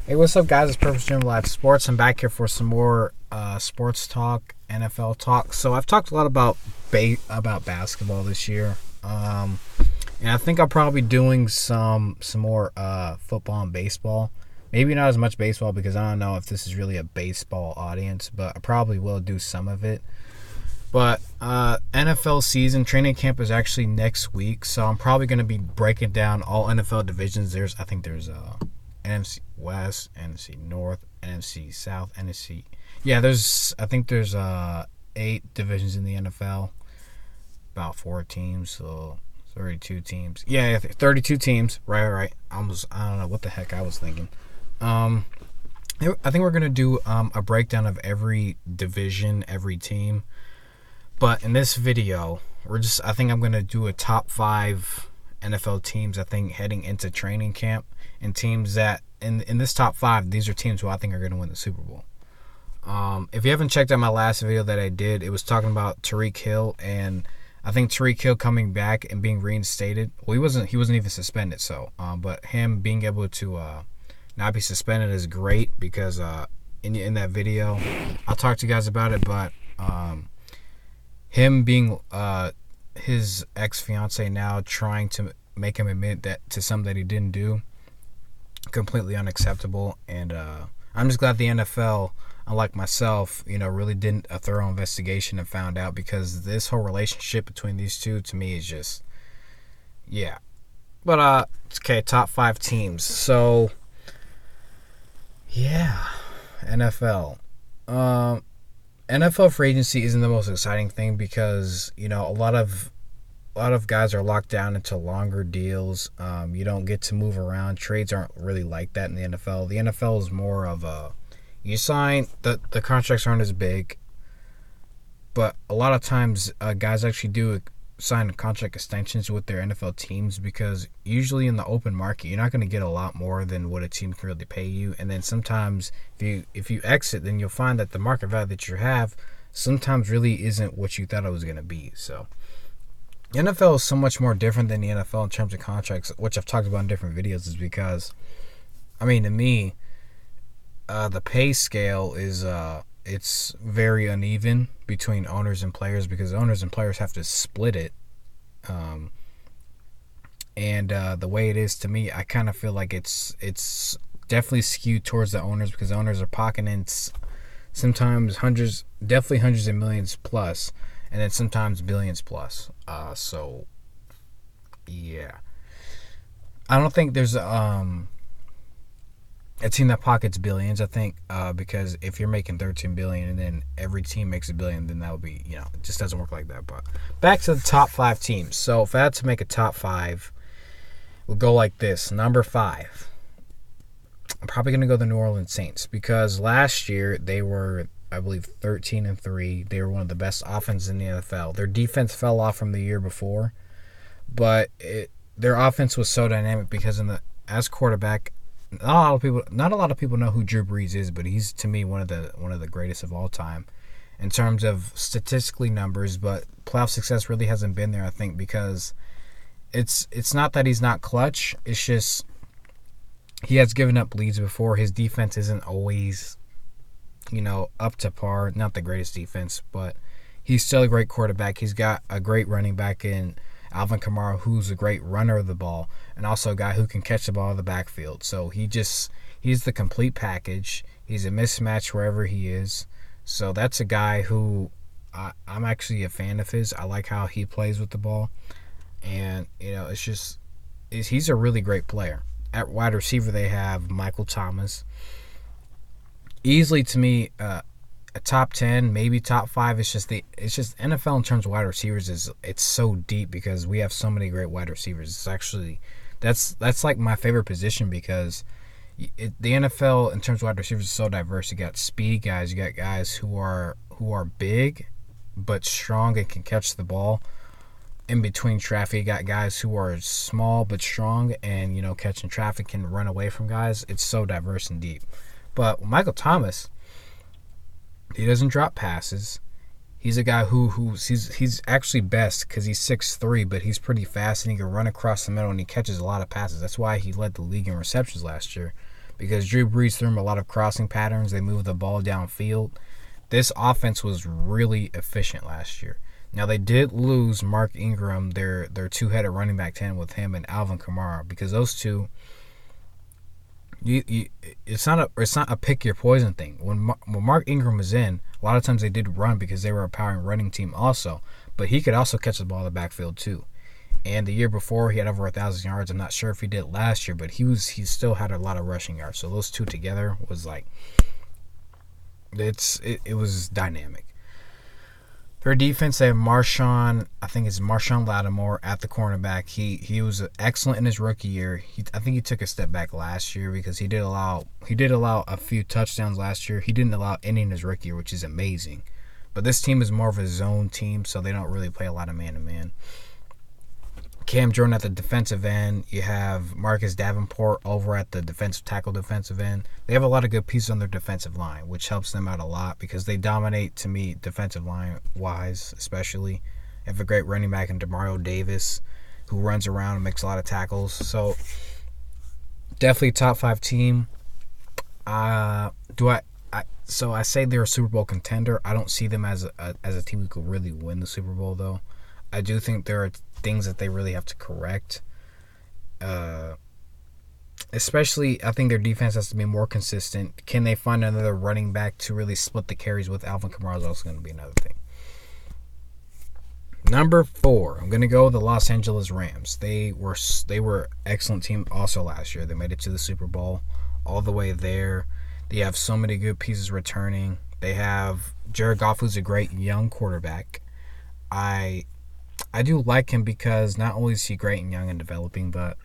Hey, what's up, guys? It's Purpose Gym Live Sports. I'm back here for some more sports talk, NFL talk. So I've talked a lot about about basketball this year, and I think I'll probably be doing some more football and baseball. Maybe not as much baseball because I don't know if this is really a baseball audience, but I probably will do some of it. But NFL season training camp is actually next week, so I'm probably going to be breaking down all NFL divisions. I think there's NFC West, NFC North, NFC South, NFC. Yeah, I think there's 8 divisions in the NFL, about 4 teams, so 32 teams. Yeah, 32 teams. Right. I don't know what the heck I was thinking. Um, I think we're gonna do a breakdown of every division, every team. But in this video, I think I'm gonna do a top 5 NFL teams. I think heading into training camp, and teams that in this top 5, these are teams who I think are gonna win the Super Bowl. If you haven't checked out my last video that I did, it was talking about Tariq Hill, and I think Tariq Hill coming back and being reinstated. Well, he wasn't even suspended, but him being able to not be suspended is great because in that video, I'll talk to you guys about it. But him being his ex fiance now trying to make him admit that to something that he didn't do, completely unacceptable. And I'm just glad the NFL, unlike myself, really did a thorough investigation and found out, because this whole relationship between these two, to me, is just, yeah. But okay, top 5 teams. So yeah, NFL. Um, NFL free agency isn't the most exciting thing because a lot of guys are locked down into longer deals. You don't get to move around. Trades aren't really like that in the NFL. The NFL is more of a, you sign, the contracts aren't as big, but a lot of times guys actually do sign contract extensions with their NFL teams, because usually in the open market you're not going to get a lot more than what a team can really pay you. And then sometimes if you exit, then you'll find that the market value that you have sometimes really isn't what you thought it was going to be. So the NFL is so much more different than the NFL in terms of contracts, which I've talked about in different videos, is because, I mean, to me, the pay scale is it's very uneven between owners and players, because owners and players have to split it. Um, and the way it is, to me, I kind of feel like it's definitely skewed towards the owners, because owners are pocketing sometimes hundreds, definitely hundreds of millions plus, and then sometimes billions plus. So yeah, I don't think there's a team that pockets billions. I think because if you're making 13 billion and then every team makes a billion, then that would be, it just doesn't work like that. But back to the top 5 teams. So if I had to make a top 5, we'll go like this. Number 5, I'm probably gonna go the New Orleans Saints, because last year they were, I believe, 13-3. They were one of the best offenses in the NFL. Their defense fell off from the year before, but their offense was so dynamic because as quarterback, not a lot of people know who Drew Brees is, but he's, to me, one of the greatest of all time in terms of statistically numbers. But playoff success really hasn't been there, I think, because it's not that he's not clutch. It's just he has given up leads before. His defense isn't always, up to par. Not the greatest defense, but he's still a great quarterback. He's got a great running back in Alvin Kamara, who's a great runner of the ball, and also a guy who can catch the ball in the backfield. So he's the complete package. He's a mismatch wherever he is. So that's a guy who I'm actually a fan of his. I like how he plays with the ball, and he's a really great player. At wide receiver, they have Michael Thomas. Easily, to me, a top 10, maybe top 5. It's just NFL in terms of wide receivers it's so deep, because we have so many great wide receivers. It's actually that's like my favorite position, because the NFL in terms of wide receivers is so diverse. You got speed guys, you got guys who are big but strong and can catch the ball in between traffic. You got guys who are small but strong and catching traffic, can run away from guys. It's so diverse and deep. But Michael Thomas, he doesn't drop passes. He's a guy he's actually best because he's 6'3", but he's pretty fast and he can run across the middle and he catches a lot of passes. That's why he led the league in receptions last year. because Drew Brees threw him a lot of crossing patterns. They moved the ball downfield. This offense was really efficient last year. Now, they did lose Mark Ingram, their two-headed running back 10 with him and Alvin Kamara, because those two, it's not a pick your poison thing. When Mark Ingram was in, a lot of times they did run because they were a powering running team also, but he could also catch the ball in the backfield too. And the year before, he had over 1,000 yards. I'm not sure if he did last year, but he still had a lot of rushing yards. So those two together was like, it was dynamic. Their defense, they have Marshawn, I think it's Marshawn Lattimore at the cornerback. He was excellent in his rookie year. I think he took a step back last year because he did allow a few touchdowns last year. He didn't allow any in his rookie year, which is amazing. But this team is more of a zone team, so they don't really play a lot of man-to-man. Cam Jordan at the defensive end. You have Marcus Davenport over at the defensive end. They have a lot of good pieces on their defensive line, which helps them out a lot because they dominate, to me, defensive line-wise especially. They have a great running back in Demario Davis who runs around and makes a lot of tackles. So, definitely top 5 team. So I say they're a Super Bowl contender. I don't see them as a team who could really win the Super Bowl, though. I do think there are things that they really have to correct. Especially, I think their defense has to be more consistent. Can they find another running back to really split the carries with? Alvin Kamara is also going to be another thing. Number 4, I'm going to go with the Los Angeles Rams. They were excellent team also last year. They made it to the Super Bowl all the way there. They have so many good pieces returning. They have Jared Goff, who's a great young quarterback. I do like him because not only is he great and young and developing, but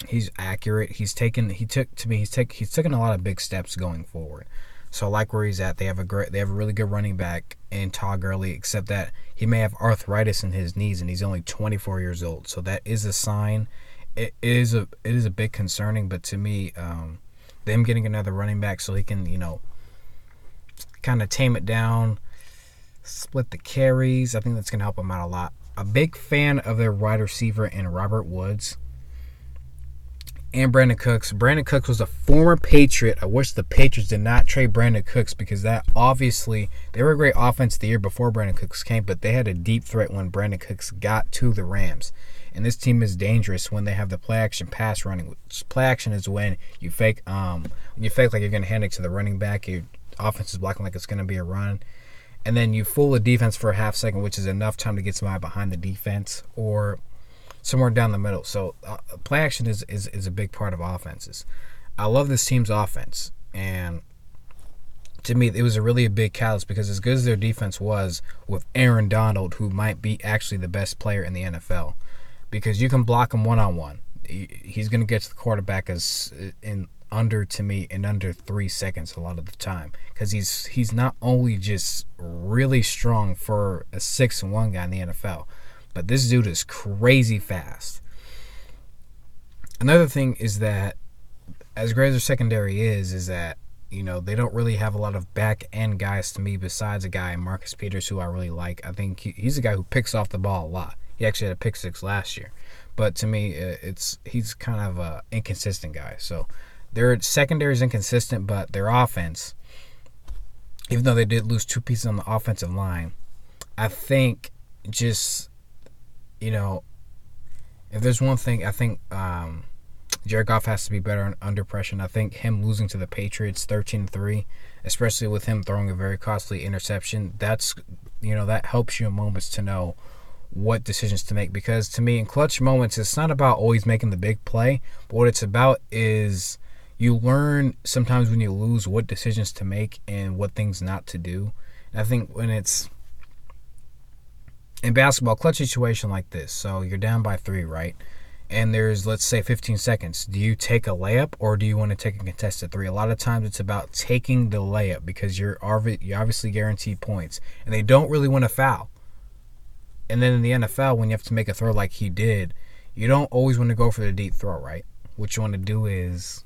he's accurate. He's taken a lot of big steps going forward. So I like where he's at. They have a really good running back in Todd Gurley, except that he may have arthritis in his knees and he's only 24 years old. So that is a sign. It is a bit concerning, but to me, them getting another running back so he can, kind of tame it down, split the carries, I think that's going to help them out a lot. A big fan of their wide receiver in Robert Woods and Brandon Cooks. Brandon Cooks was a former Patriot. I wish the Patriots did not trade Brandon Cooks because that obviously, they were a great offense the year before Brandon Cooks came, but they had a deep threat when Brandon Cooks got to the Rams. And this team is dangerous when they have the play action pass running. Play action is when you fake like you're going to hand it to the running back. Your offense is blocking like it's going to be a run. And then you fool the defense for a half second, which is enough time to get somebody behind the defense or somewhere down the middle. So play action is a big part of offenses. I love this team's offense. And to me, it was a big catalyst because as good as their defense was with Aaron Donald, who might be actually the best player in the NFL, because you can block him one-on-one. He's going to get to the quarterback in under 3 seconds a lot of the time, because he's not only just really strong for a 6'1" guy in the NFL, but this dude is crazy fast. Another thing is that as great as their secondary is that they don't really have a lot of back end guys to me besides a guy Marcus Peters, who I really like. I think he's a guy who picks off the ball a lot. He actually had a pick 6 last year, but to me he's kind of a inconsistent guy. So their secondary is inconsistent, but their offense, even though they did lose 2 pieces on the offensive line, I think just, if there's one thing, I think Jared Goff has to be better under pressure. And I think him losing to the Patriots 13-3, especially with him throwing a very costly interception, that helps you in moments to know what decisions to make. Because to me, in clutch moments, it's not about always making the big play, but what it's about is you learn sometimes when you lose what decisions to make and what things not to do. And I think when it's in basketball, clutch situation like this, so you're down by 3, right? And there's, let's say, 15 seconds. Do you take a layup or do you want to take a contested 3? A lot of times it's about taking the layup because you're obviously guaranteed points. And they don't really want to foul. And then in the NFL, when you have to make a throw like he did, you don't always want to go for the deep throw, right? What you want to do is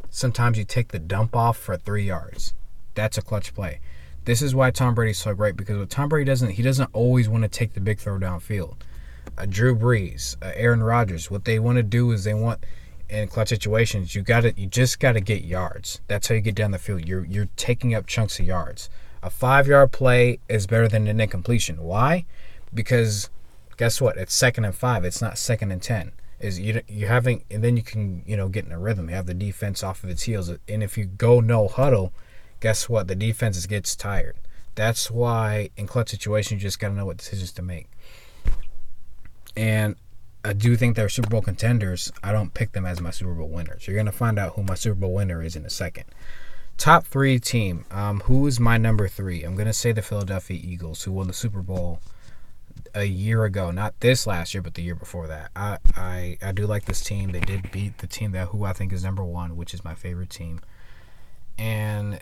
sometimes you take the dump off for 3 yards. That's a clutch play. This is why Tom Brady's so great, because what Tom Brady doesn't always want to take the big throw downfield. Drew Brees, Aaron Rodgers. What they want to do is they want in clutch situations, you just gotta get yards. That's how you get down the field. You're taking up chunks of yards. A 5-yard play is better than an incompletion. Why? Because guess what? It's 2nd and 5. It's not 2nd and 10. Is you having, and then you can get in a rhythm. You have the defense off of its heels, and if you go no huddle, guess what? The defense gets tired. That's why in clutch situations you just gotta know what decisions to make. And I do think they're Super Bowl contenders. I don't pick them as my Super Bowl winners. You're gonna find out who my Super Bowl winner is in a second. Top 3 team. Who is my number 3? I'm gonna say the Philadelphia Eagles, who won the Super Bowl a year ago, not this last year, but the year before that. I do like this team. They did beat the team who I think is number 1, which is my favorite team. And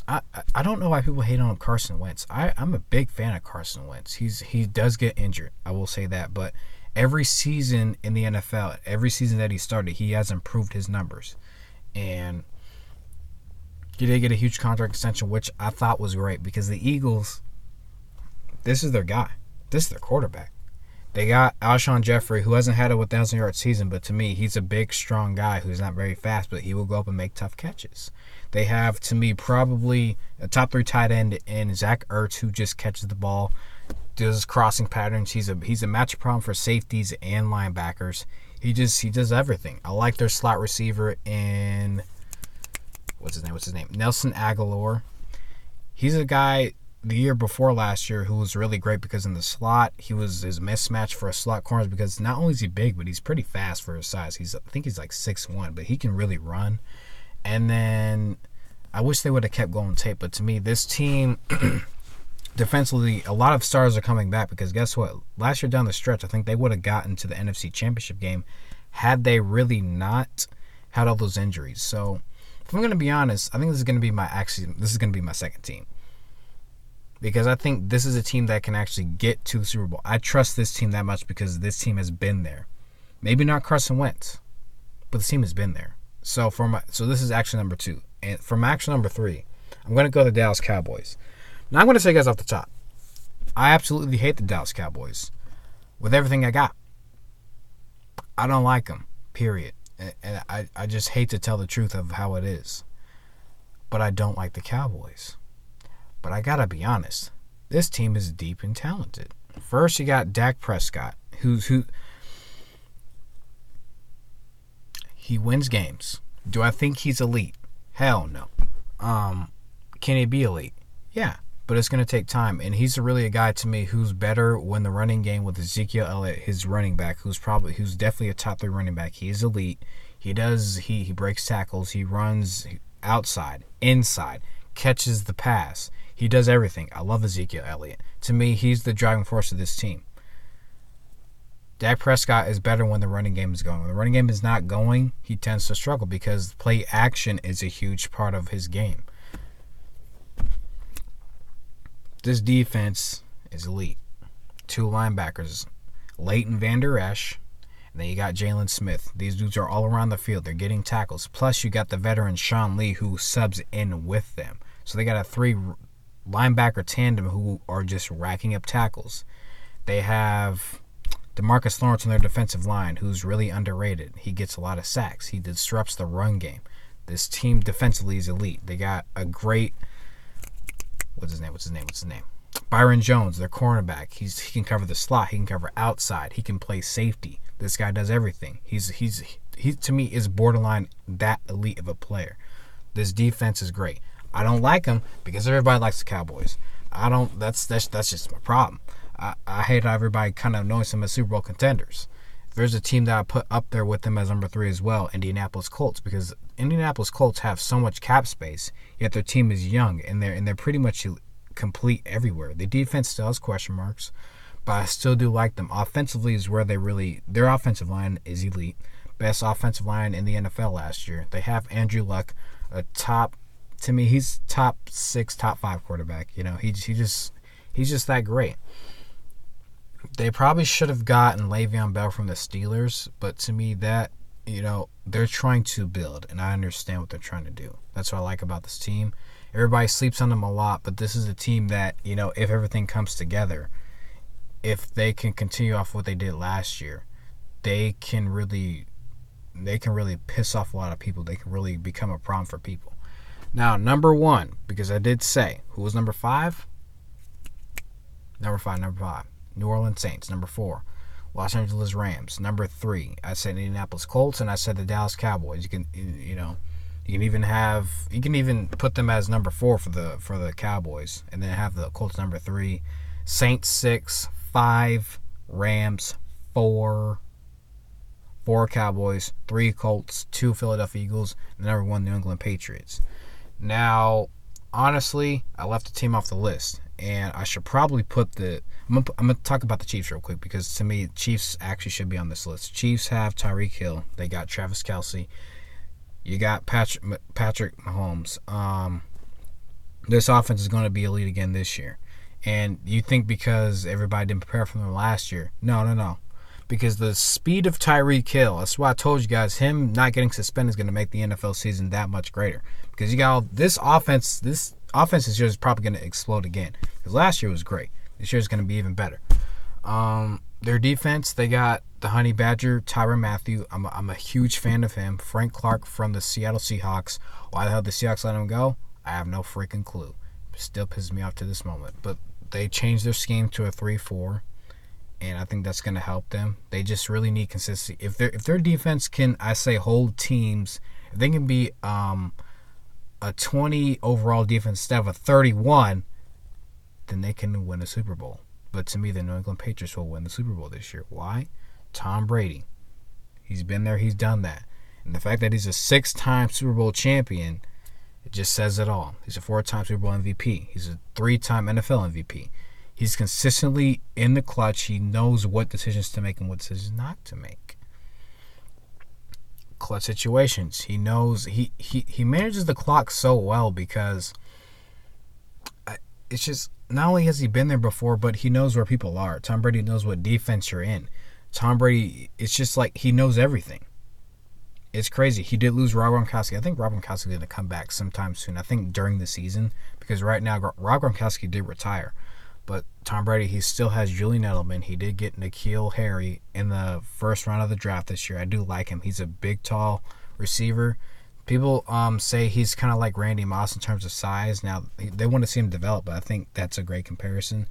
I don't know why people hate on Carson Wentz. I'm a big fan of Carson Wentz. He does get injured, I will say that, but every season in the NFL, every season that he started, he has improved his numbers. And he did get a huge contract extension, which I thought was great because the Eagles, this is their guy. This is their quarterback. They got Alshon Jeffrey, who hasn't had a 1,000-yard season, but to me, he's a big, strong guy who's not very fast, but he will go up and make tough catches. They have, to me, probably a top 3 tight end in Zach Ertz, who just catches the ball, does crossing patterns. He's a match problem for safeties and linebackers. He does everything. I like their slot receiver in what's his name? Nelson Aguilar. He's a guy the year before last year who was really great because in the slot he was his mismatch for a slot corner because not only is he big, but he's pretty fast for his size. I think he's like 6'1", but he can really run. And then I wish they would have kept going tape, but to me, this team defensively, a lot of stars are coming back because guess what? Last year down the stretch, I think they would have gotten to the NFC Championship game had they really not had all those injuries. So if I'm going to be honest, I think this is going to be my second team. Because I think this is a team that can actually get to the Super Bowl. I trust this team that much because this team has been there. Maybe not Carson Wentz, but the team has been there. So this is action number 2. And from action number 3, I'm going to go to the Dallas Cowboys. Now I'm going to say guys off the top. I absolutely hate the Dallas Cowboys with everything I got. I don't like them, period. And I just hate to tell the truth of how it is. But I don't like the Cowboys. But I gotta be honest, this team is deep and talented. First, you got Dak Prescott, who he wins games. Do I think he's elite? Hell no. Can he be elite? Yeah, but it's gonna take time. And he's really a guy to me who's better when the running game with Ezekiel Elliott, his running back, who's definitely a top 3 running back. He is elite. He breaks tackles. He runs outside, inside, catches the pass. He does everything. I love Ezekiel Elliott. To me, he's the driving force of this team. Dak Prescott is better when the running game is going. When the running game is not going, he tends to struggle because play action is a huge part of his game. This defense is elite. 2 linebackers, Leighton Vander Esch, and then you got Jalen Smith. These dudes are all around the field. They're getting tackles. Plus, you got the veteran Sean Lee who subs in with them. So they got a 3 linebacker tandem who are just racking up tackles. They have DeMarcus Lawrence on their defensive line, who's really underrated. He gets a lot of sacks. He disrupts the run game. This team defensively is elite. They got a great what's his name? Byron Jones, their cornerback. He can cover the slot. He can cover outside. He can play safety. This guy does everything. He to me is borderline that elite of a player. This defense is great. I don't like them because everybody likes the Cowboys. I don't. That's just my problem. I hate how everybody kind of knows them as Super Bowl contenders. There's a team that I put up there with them as number 3 as well, Indianapolis Colts, because Indianapolis Colts have so much cap space, yet their team is young and they're pretty much complete everywhere. The defense still has question marks, but I still do like them. Offensively is where their offensive line is elite. Best offensive line in the NFL last year. They have Andrew Luck, to me, he's top 6, top 5 quarterback. He's just that great. They probably should have gotten Le'Veon Bell from the Steelers, but to me that, they're trying to build, and I understand what they're trying to do. That's what I like about this team. Everybody sleeps on them a lot, but this is a team that, if everything comes together, if they can continue off what they did last year, they can really piss off a lot of people. They can really become a problem for people. Now, number 1, because I did say, who was number 5? Number 5. New Orleans Saints. Number 4, Los Angeles Rams. Number 3, I said Indianapolis Colts, and I said the Dallas Cowboys. You can even put them as number 4 for the Cowboys, and then have the Colts number 3, Saints 6, 5 Rams, 4 Cowboys, 3 Colts, 2 Philadelphia Eagles, and number 1 New England Patriots. Now, honestly, I left the team off the list, and I should probably put I'm going to talk about the Chiefs real quick, because to me, Chiefs actually should be on this list. Chiefs have Tyreek Hill. They got Travis Kelce. You got Patrick Mahomes. This offense is going to be elite again this year. And you think because everybody didn't prepare for them last year. No. Because the speed of Tyreek Hill, that's why I told you guys, him not getting suspended is going to make the NFL season that much greater. Because you got this offense this year is probably going to explode again. Because last year was great. This year is going to be even better. Their defense, they got the Honey Badger, Tyrann Mathieu. I'm a huge fan of him. Frank Clark from the Seattle Seahawks. Why the hell did the Seahawks let him go? I have no freaking clue. It still pisses me off to this moment. But they changed their scheme to a 3-4, and I think that's going to help them. They just really need consistency. If their defense can, I say, hold teams, if they can be a 20 overall defense instead of a 31, then they can win a Super Bowl. But to me, the New England Patriots will win the Super Bowl this year. Why? Tom Brady. He's been there. He's done that. And the fact that he's a 6-time Super Bowl champion, it just says it all. He's a 4-time Super Bowl MVP. He's a 3-time NFL MVP. He's consistently in the clutch. He knows what decisions to make and what decisions not to make. Clutch situations. He knows he manages the clock so well, because it's just, not only has he been there before, but he knows where people are. Tom Brady knows what defense you're in. Tom Brady, it's just like he knows everything. It's crazy. He did lose Rob Gronkowski. I think Rob Gronkowski is going to come back sometime soon. I think during the season, because right now Rob Gronkowski did retire. But Tom Brady, he still has Julian Edelman. He did get N'Keal Harry in the first round of the draft this year. I do like him. He's a big, tall receiver. People say he's kind of like Randy Moss in terms of size. Now, they want to see him develop, but I think that's a great comparison.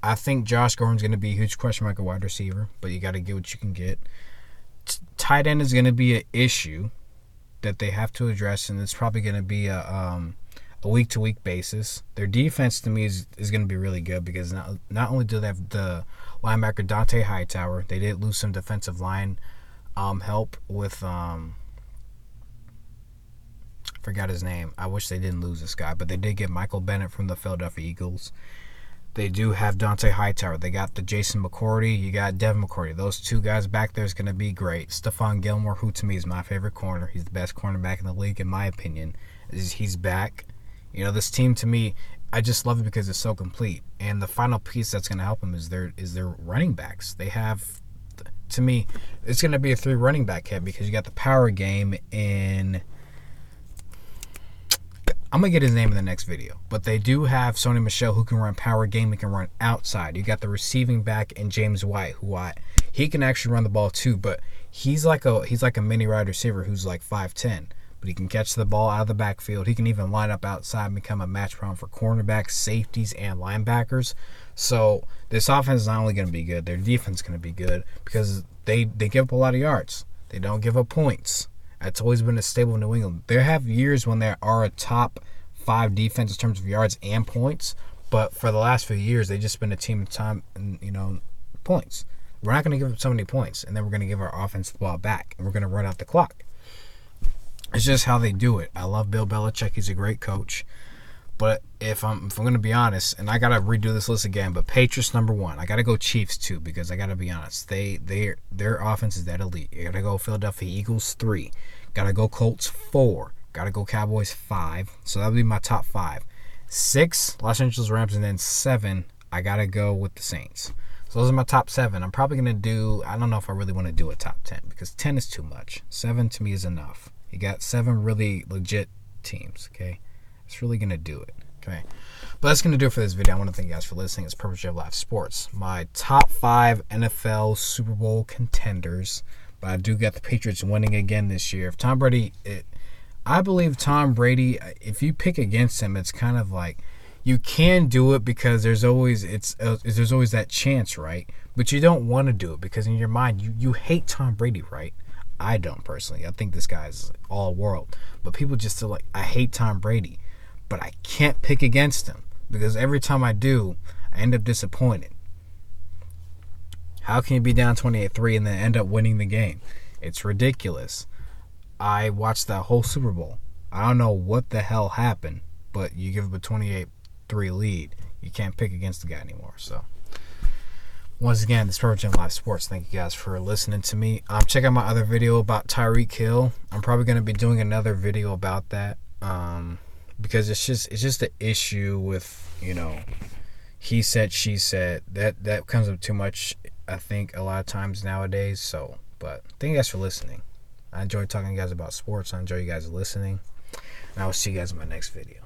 I think Josh Gordon's going to be a huge question mark at wide receiver, but you got to get what you can get. Tight end is going to be an issue that they have to address, and it's probably going to be a week-to-week basis. Their defense, to me, is going to be really good, because not only do they have the linebacker Dante Hightower, they did lose some defensive line help with forgot his name. I wish they didn't lose this guy, but they did get Michael Bennett from the Philadelphia Eagles. They do have Dante Hightower. They got the Jason McCourty. You got Devin McCourty. Those two guys back there is going to be great. Stephon Gilmore, who to me is my favorite corner. He's the best cornerback in the league, in my opinion. He's back. You know, this team, to me, I just love it because it's so complete. And the final piece that's going to help them is their running backs. They have, to me, it's going to be a 3 running back head, because you got the power game in, I'm going to get his name in the next video. But they do have Sony Michel, who can run power game. He can run outside. You got the receiving back in James White, he can actually run the ball too. But he's like a mini wide receiver who's like 5'10". But he can catch the ball out of the backfield. He can even line up outside and become a match problem for cornerbacks, safeties, and linebackers. So this offense is not only going to be good, their defense is going to be good, because they give up a lot of yards. They don't give up points. It's always been a stable New England. They have years when they are a top 5 defense in terms of yards and points, but for the last few years, they've just been a team of time and, points. We're not going to give up so many points, and then we're going to give our offense the ball back, and we're going to run out the clock. It's just how they do it. I love Bill Belichick. He's a great coach. But if I'm going to be honest, and I got to redo this list again, but Patriots number 1. I got to go Chiefs too, because I got to be honest. Their offense is that elite. You got to go Philadelphia Eagles 3. Got to go Colts 4. Got to go Cowboys 5. So that would be my top 5. 6, Los Angeles Rams, and then 7, I got to go with the Saints. So those are my top 7. I'm probably going to do, I don't know if I really want to do a top 10, because 10 is too much. 7 to me is enough. You got 7 really legit teams, okay? It's really going to do it. Okay. But that's going to do it for this video. I want to thank you guys for listening. It's Purple J Live Sports. My top 5 NFL Super Bowl contenders. But I do got the Patriots winning again this year. If Tom Brady, I believe Tom Brady, if you pick against him, it's kind of like you can do it because there's always that chance, right? But you don't want to do it because in your mind, you hate Tom Brady, right? I don't personally. I think this guy's all world. But people just feel like, I hate Tom Brady. But I can't pick against him because every time I do, I end up disappointed. How can you be down 28-3 and then end up winning the game? It's ridiculous. I watched that whole Super Bowl. I don't know what the hell happened, but you give up a 28-3 lead. You can't pick against the guy anymore. So, once again, this is Purple Gym Live Sports. Thank you guys for listening to me. Check out my other video about Tyreek Hill. I'm probably going to be doing another video about that. Because it's just an issue with, he said, she said. That comes up too much, I think, a lot of times nowadays. So, but thank you guys for listening. I enjoy talking to you guys about sports. I enjoy you guys listening. And I will see you guys in my next video.